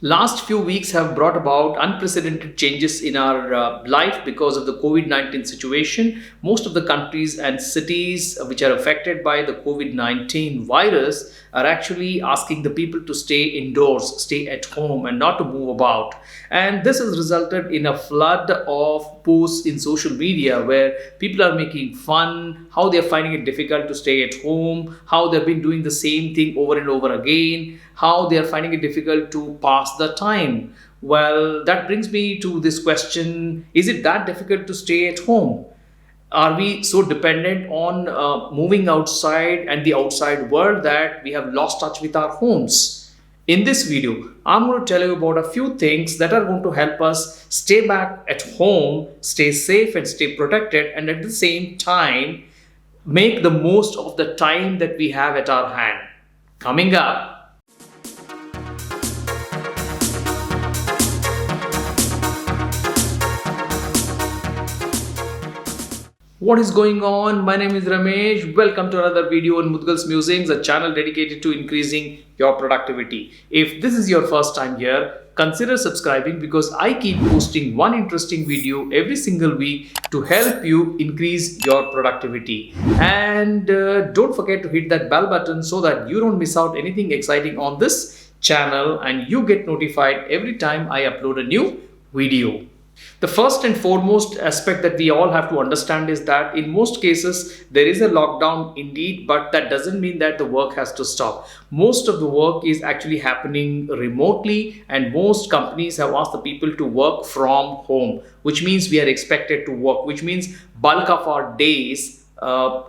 Last few weeks have brought about unprecedented changes in our life because of the COVID-19 situation. Most of the countries and cities which are affected by the COVID-19 virus are actually asking the people to stay indoors, stay at home, and not to move about. And this has resulted in a flood of posts in social media where people are making fun, how they're finding it difficult to stay at home, how they've been doing the same thing over and over again, how they are finding it difficult to pass the time. Well, that brings me to this question: is it that difficult to stay at home? Are we so dependent on moving outside and the outside world that we have lost touch with our homes? In this video, I'm going to tell you about a few things that are going to help us stay back at home, stay safe and stay protected, and at the same time, make the most of the time that we have at our hand. Coming up. What is going on? My name is Ramesh. Welcome to another video on Mudgal's Musings, a channel dedicated to increasing your productivity. If this is your first time here, consider subscribing because I keep posting one interesting video every single week to help you increase your productivity. And don't forget to hit that bell button so that you don't miss out anything exciting on this channel and you get notified every time I upload a new video. The first and foremost aspect that we all have to understand is that in most cases there is a lockdown indeed, but that doesn't mean that the work has to stop. Most of the work is actually happening remotely, and most companies have asked the people to work from home, which means we are expected to work, which means bulk of our days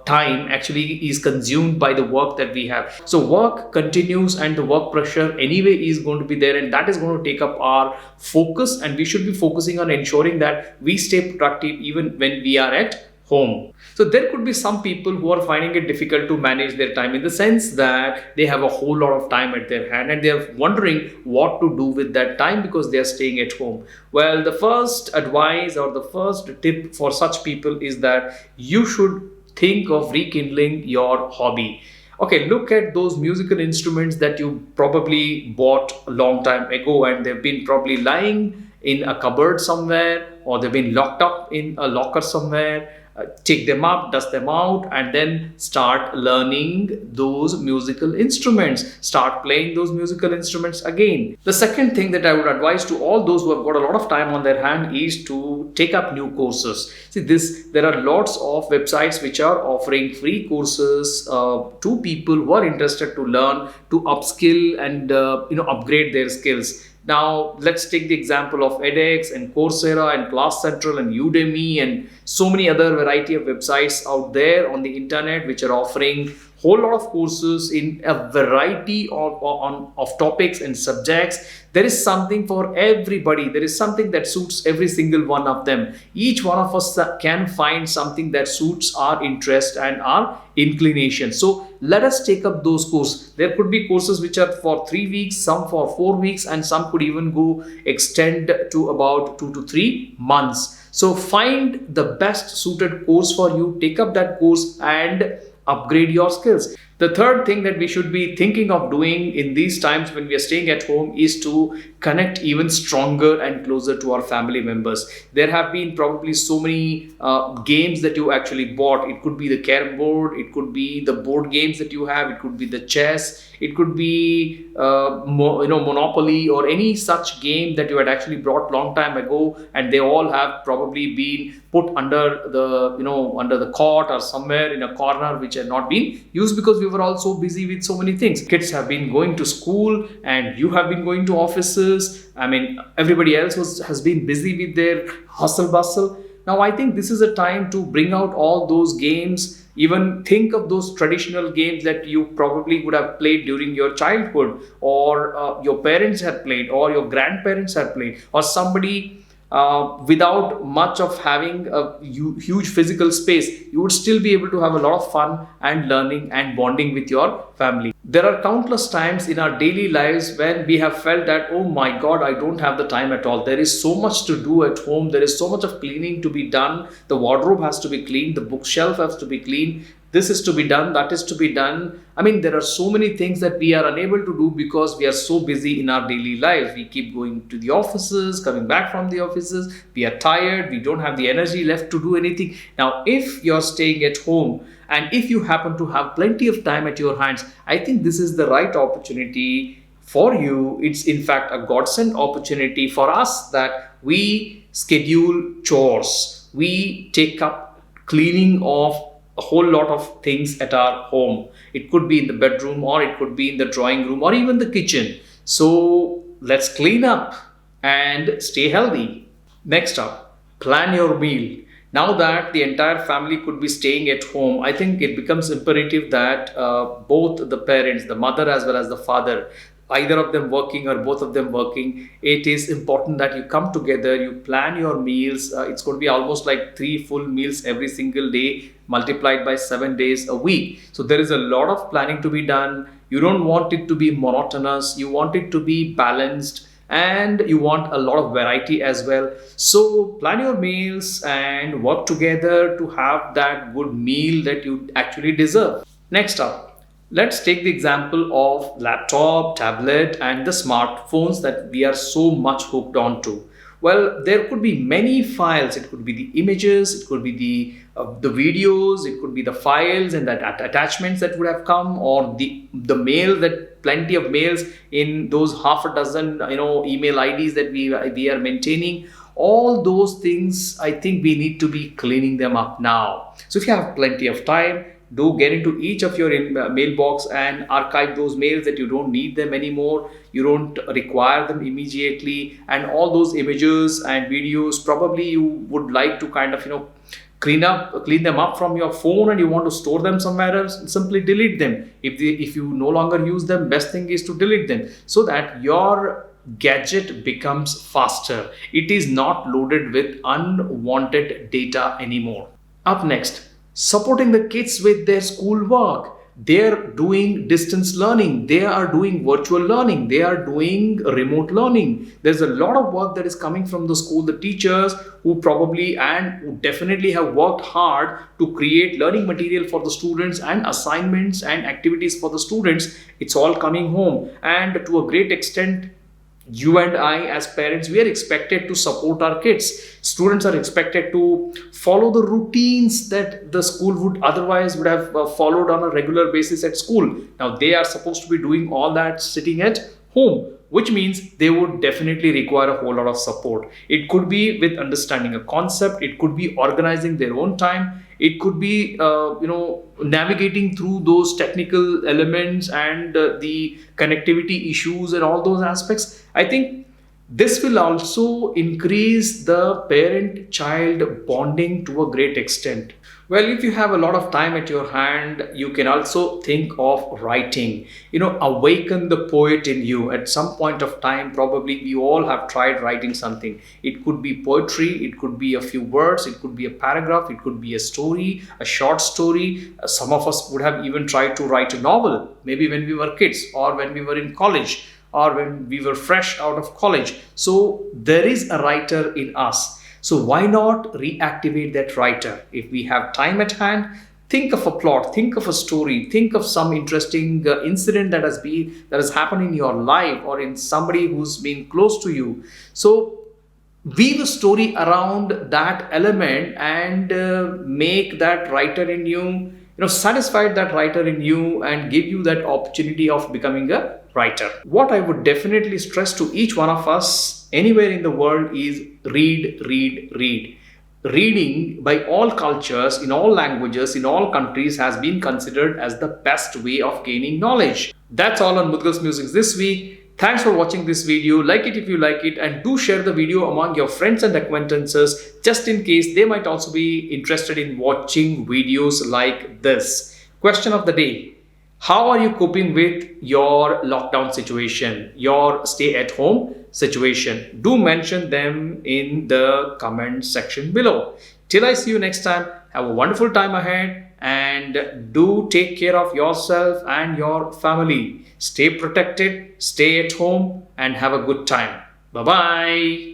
time actually is consumed by the work that we have. So work continues and the work pressure anyway is going to be there, and that is going to take up our focus, and we should be focusing on ensuring that we stay productive even when we are at home. So there could be some people who are finding it difficult to manage their time in the sense that they have a whole lot of time at their hand and they are wondering what to do with that time because they are staying at home. Well, the first advice or the first tip for such people is that you should think of rekindling your hobby. Okay, look at those musical instruments that you probably bought a long time ago and they've been probably lying in a cupboard somewhere, or they've been locked up in a locker somewhere. Take them up, dust them out, and then start learning those musical instruments. Start playing those musical instruments again. The second thing that I would advise to all those who have got a lot of time on their hand is to take up new courses. See, there are lots of websites which are offering free courses to people who are interested to learn, to upskill and upgrade their skills. Now, let's take the example of edX and Coursera and Class Central and Udemy and so many other variety of websites out there on the internet which are offering whole lot of courses in a variety of topics and subjects. There is something for everybody. There is something that suits every single one of them. Each one of us can find something that suits our interest and our inclination. So let us take up those courses. There could be courses which are for 3 weeks, some for 4 weeks, and some could even go extend to about 2 to 3 months. So find the best suited course for you, take up that course and upgrade your skills. The third thing that we should be thinking of doing in these times when we are staying at home is to connect even stronger and closer to our family members. There have been probably so many games that you actually bought. It could be the carom board, it could be the board games that you have, it could be the chess, it could be Monopoly or any such game that you had actually brought long time ago, and they all have probably been put under the cot or somewhere in a corner which had not been used because we were all so busy with so many things. Kids have been going to school and you have been going to offices. I mean, everybody else has been busy with their hustle bustle. Now, I think this is a time to bring out all those games. Even think of those traditional games that you probably would have played during your childhood, or your parents had played, or your grandparents had played, or somebody without much of having a huge physical space, you would still be able to have a lot of fun and learning and bonding with your family. There are countless times in our daily lives when we have felt that, oh my God, I don't have the time at all. There is so much to do at home. There is so much of cleaning to be done. The wardrobe has to be cleaned. The bookshelf has to be cleaned. this is to be done, that is to be done. I mean, there are so many things that we are unable to do because we are so busy in our daily lives. We keep going to the offices, coming back from the offices. We are tired. We don't have the energy left to do anything. Now, if you're staying at home and if you happen to have plenty of time at your hands, I think this is the right opportunity for you. It's in fact a godsend opportunity for us that we schedule chores. We take up cleaning of a whole lot of things at our home. It could be in the bedroom, or it could be in the drawing room, or even the kitchen. So let's clean up and stay healthy. Next up, plan your meal. Now that the entire family could be staying at home, I think it becomes imperative that both the parents, the mother as well as the father, either of them working or both of them working, it is important that you come together, you plan your meals. It's going to be almost like 3 full meals every single day, multiplied by 7 days a week. So there is a lot of planning to be done. You don't want it to be monotonous, you want it to be balanced, and you want a lot of variety as well. So plan your meals and work together to have that good meal that you actually deserve. Next up, let's take the example of laptop, tablet, and the smartphones that we are so much hooked on to. Well, there could be many files. It could be the images, it could be the videos, it could be the files and that attachments that would have come, or the mail, that plenty of mails in those half a dozen email IDs that we are maintaining. All those things, I think we need to be cleaning them up now. So if you have plenty of time, do get into each of your mailbox and archive those mails that you don't need them anymore, you don't require them immediately. And all those images and videos, probably you would like to kind of clean them up from your phone, and you want to store them somewhere else, simply delete them. If you no longer use them, best thing is to delete them, so that your gadget becomes faster. It is not loaded with unwanted data anymore. Up next, supporting the kids with their schoolwork. They're doing distance learning, they are doing virtual learning, they are doing remote learning. There's a lot of work that is coming from the school. The teachers who probably and who definitely have worked hard to create learning material for the students and assignments and activities for the students, it's all coming home. And to a great extent, you and I as parents, we are expected to support our kids. Students are expected to follow the routines that the school would have followed on a regular basis at school. Now they are supposed to be doing all that sitting at home, which means they would definitely require a whole lot of support. It could be with understanding a concept, it could be organizing their own time, it could be navigating through those technical elements and the connectivity issues and all those aspects. I think this will also increase the parent-child bonding to a great extent. Well, if you have a lot of time at your hand, you can also think of writing. Awaken the poet in you. At some point of time, probably we all have tried writing something. It could be poetry, it could be a few words, it could be a paragraph, it could be a story, a short story. Some of us would have even tried to write a novel, maybe when we were kids or when we were in college or when we were fresh out of college. So there is a writer in us. So why not reactivate that writer? If we have time at hand, think of a plot, think of a story, think of some interesting incident that has happened in your life or in somebody who's been close to you. So weave a story around that element and make that writer in you, satisfy that writer in you and give you that opportunity of becoming a writer. What I would definitely stress to each one of us anywhere in the world is read, read, read. Reading by all cultures, in all languages, in all countries has been considered as the best way of gaining knowledge. That's all on Mudgal's Musings this week. Thanks for watching this video. Like it if you like it, and do share the video among your friends and acquaintances just in case they might also be interested in watching videos like this. Question of the day. How are you coping with your lockdown situation, your stay at home situation? Do mention them in the comment section below. Till I see you next time, have a wonderful time ahead and do take care of yourself and your family. Stay protected, stay at home and have a good time. Bye-bye.